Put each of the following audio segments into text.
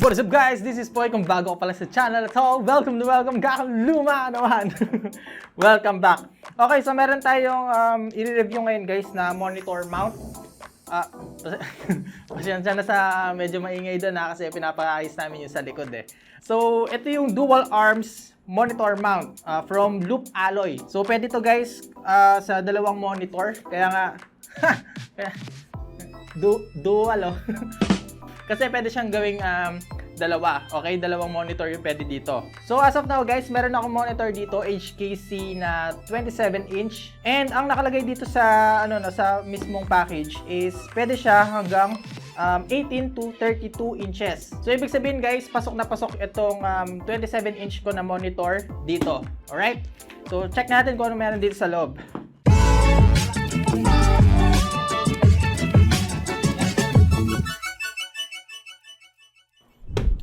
What is up guys? This is Poy. Kung bago ka pala sa channel to, welcome luma naman. Welcome back. Okay, so meron tayong i-review ngayon guys na monitor mount. Pasensya na sa medyo maingay doon kasi pinapakaayos namin yung sa likod eh. So, ito yung dual arms monitor mount from Loop Alloy. So, pwede to guys sa dalawang monitor. Kaya nga, dual oh. Kasi pwede siyang gawing dalawa. Okay, dalawang monitor yung pwede dito. So as of now guys, meron akong monitor dito, HKC na 27-inch. And ang nakalagay dito sa sa mismong package is pwede siya hanggang 18 to 32 inches. So ibig sabihin guys, pasok na pasok itong 27-inch ko na monitor dito. Alright? So check natin kung ano meron dito sa loob.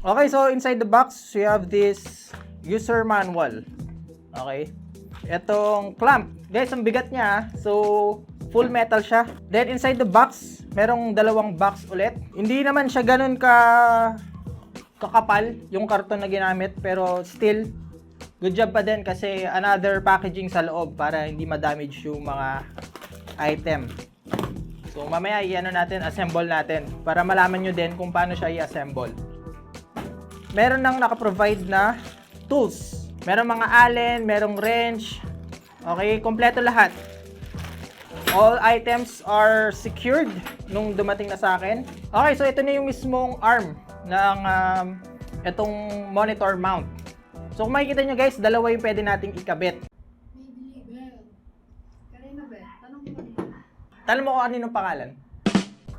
Okay, so inside the box, we have this user manual. Okay. Itong clamp. Guys, ang bigat niya. So, full metal siya. Then, inside the box, merong dalawang box ulit. Hindi naman siya ganun kakapal yung karton na ginamit. Pero, still, good job pa din kasi another packaging sa loob para hindi ma-damage yung mga item. So, mamaya assemble natin para malaman nyo din kung paano siya i-assemble. Meron nang naka-provide na tools. Merong mga allen, merong wrench. Okay, kompleto lahat. All items are secured nung dumating na sa akin. Okay, so ito na yung mismong arm ng itong monitor mount. So kung makikita nyo guys, dalawa yung pwede nating ikabit. Tanong mo kung ano yung pangalan.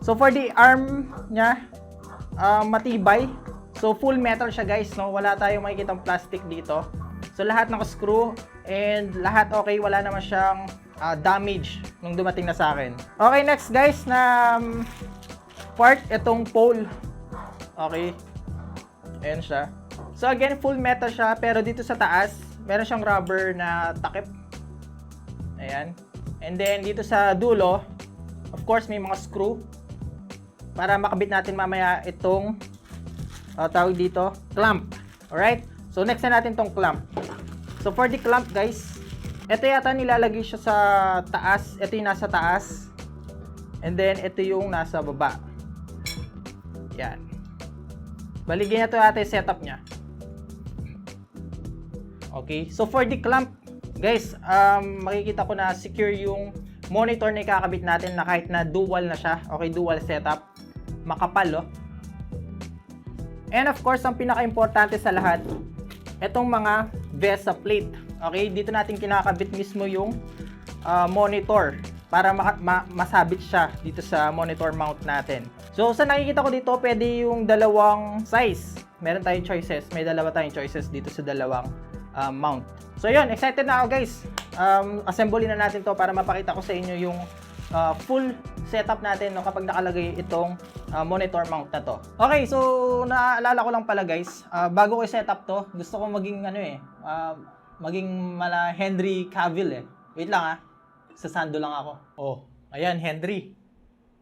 So for the arm niya, matibay. So full metal siya guys, no? Wala tayong makikitang plastic dito. So lahat naka-screw and lahat okay, wala naman siyang damage nung dumating na sa akin. Okay, next guys na part, itong pole. Okay. Ayan siya. So again, full metal siya, pero dito sa taas, meron siyang rubber na takip. Ayan. And then dito sa dulo, of course may mga screw para makabit natin mamaya itong tawag dito, clamp. Alright? So, next na natin tong clamp. So, for the clamp, guys, ito yata nilalagay siya sa taas. Ito yung nasa taas. And then, ito yung nasa baba. Yan. Baligyan ito yata yung setup niya. Okay. So, for the clamp, guys, makikita ko na secure yung monitor na ikakabit natin na kahit na dual na siya. Okay, dual setup. Makapal, oh. And of course, ang pinaka-importante sa lahat, itong mga VESA plate. Okay, dito natin kinakabit mismo yung monitor para masabit siya dito sa monitor mount natin. So, sa nakikita ko dito, pwede yung dalawang size. Meron tayong choices. May dalawa tayong choices dito sa dalawang mount. So, yun. Excited na ako, guys. Assemblein na natin to para mapakita ko sa inyo yung full setup natin no, kapag nakalagay itong monitor mount na to. Okay, so naalala ko lang pala guys, bago ko i-setup to, gusto ko maging maging mala Henry Cavill eh. Wait lang sasando lang ako. Oh, ayan Henry.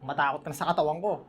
Matakot ka na sa katawan ko.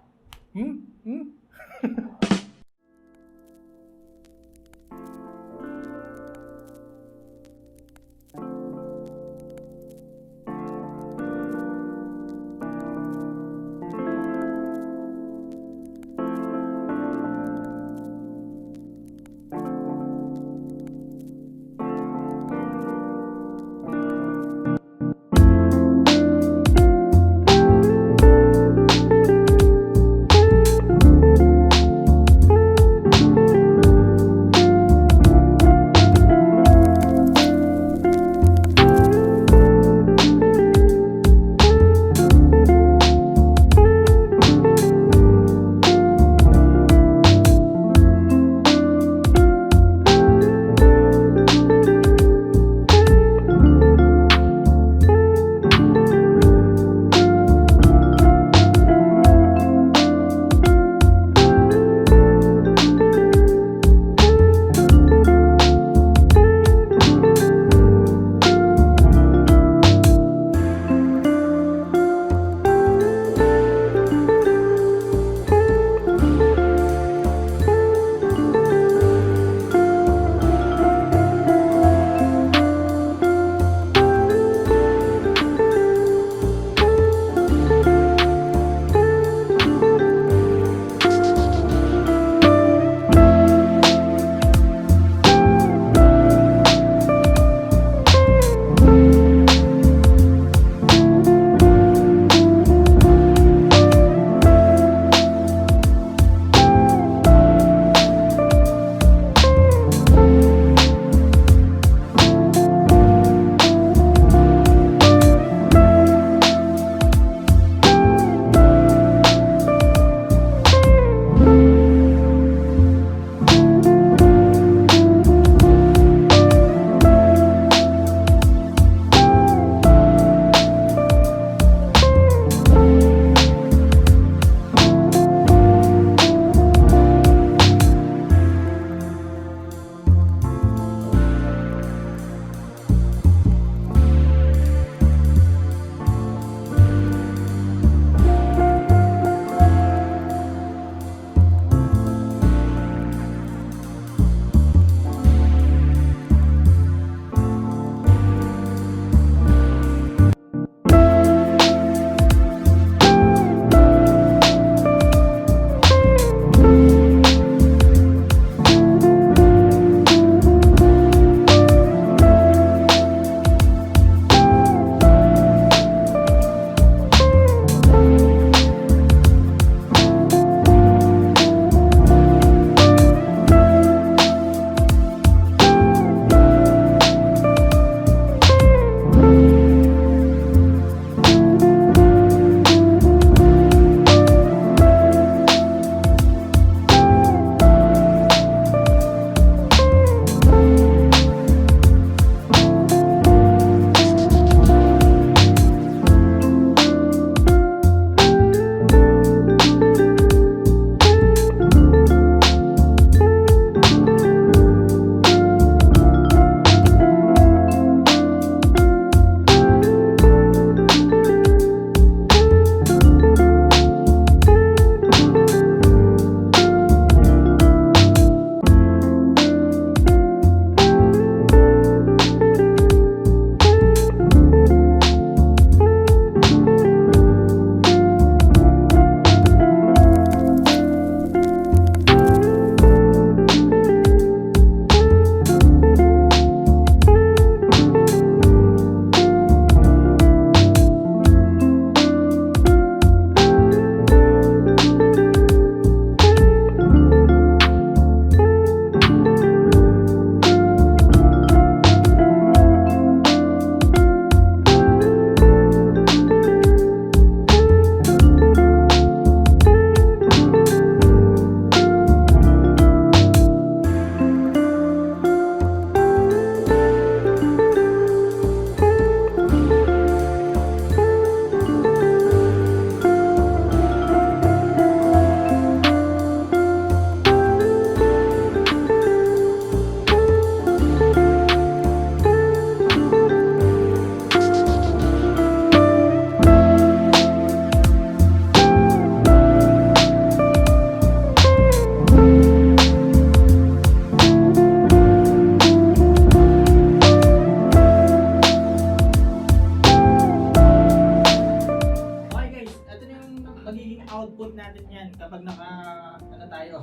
suot natin yan kapag ano tayo,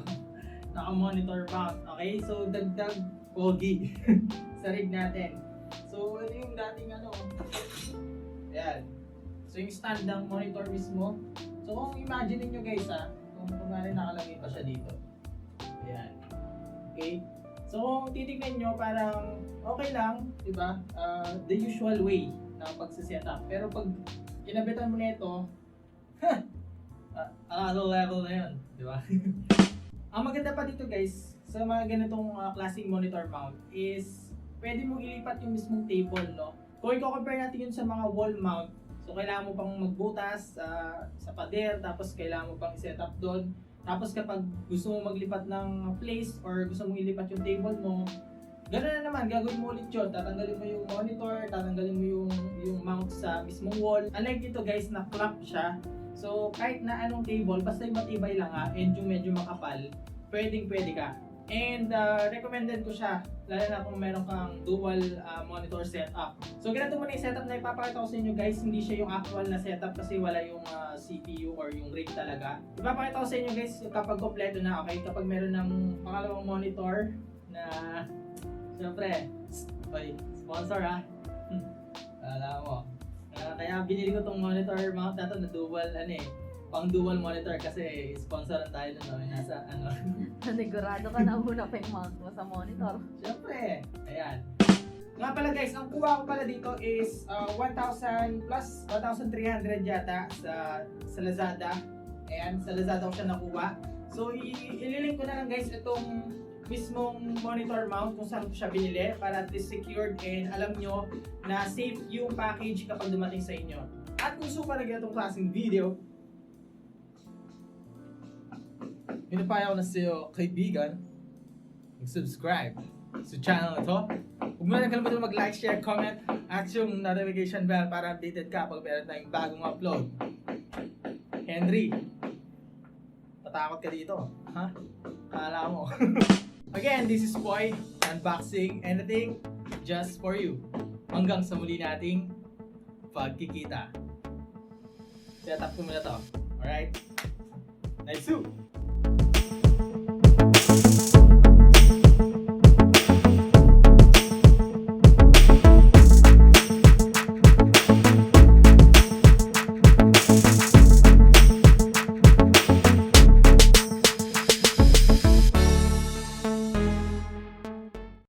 naka-monitor mount. Okay, so dagdag pogi sa rig natin. So ito yung dating ayan. So yung stand ng monitor mismo. So kung imagine niyo guys kung nakalagay pa siya dito. Ayan. Okay. So kung titignan nyo, parang okay lang, di ba? The usual way na pagsiset-up. Pero pag kinabitan mo na ito, another level na yun, di ba? Ang maganda pa dito guys, sa mga ganitong klaseng monitor mount is pwede mong ilipat yung mismong table, no? Kung i-compare natin yun sa mga wall mount, so kailangan mo pang magbutas sa pader, tapos kailangan mo pang i-set up doon. Tapos kapag gusto mo maglipat ng place or gusto mong ilipat yung table mo, gano'n na naman, gagawin mo ulit yun. Tatanggalin mo yung monitor, tatanggalin mo yung mount sa mismong wall. Unlike dito guys, na clamp siya. So kahit na anong table, basta yung matibay lang and yung medyo makapal, pwede ka. And recommended ko siya, lalo na kung meron kang dual monitor setup. So ganito muna yung setup na ipapakita ko sa inyo guys, hindi siya yung actual na setup kasi wala yung CPU or yung rig talaga. Ipapakita ko sa inyo guys kapag kompleto na, okay? Kapag meron ng pangalawang monitor na, syempre, sponsor alam mo. Kaya binili ko tong monitor mount na to na dual pang dual monitor kasi sponsoran tayo nun, nasa Sigurado ka na muna pa yung mount mo sa monitor. Siyempre, ayan. Nga pala guys, ang kuha ko pala dito is 1,000 plus 1,300 yata sa Lazada. Ayan, sa Lazada ko siya nakuha. So ililink ko na lang guys itong mismong monitor mount kung saan ko siya binili para at least secured and alam nyo na safe yung package kapag dumating sa inyo. At kung gusto pa na ganitong klaseng video, pinapaya ko na sa iyo, kaibigan, mag-subscribe sa channel na to. Huwag mo na kalimutan mag-like, share, comment, at yung notification bell para updated ka pag meron tayong bagong upload. Henry, tatakot ka dito, ha? Kala mo. Again, this is Boy, unboxing anything just for you. Hanggang sa muli nating pagkikita. Set up ko muna to. Alright? Nice!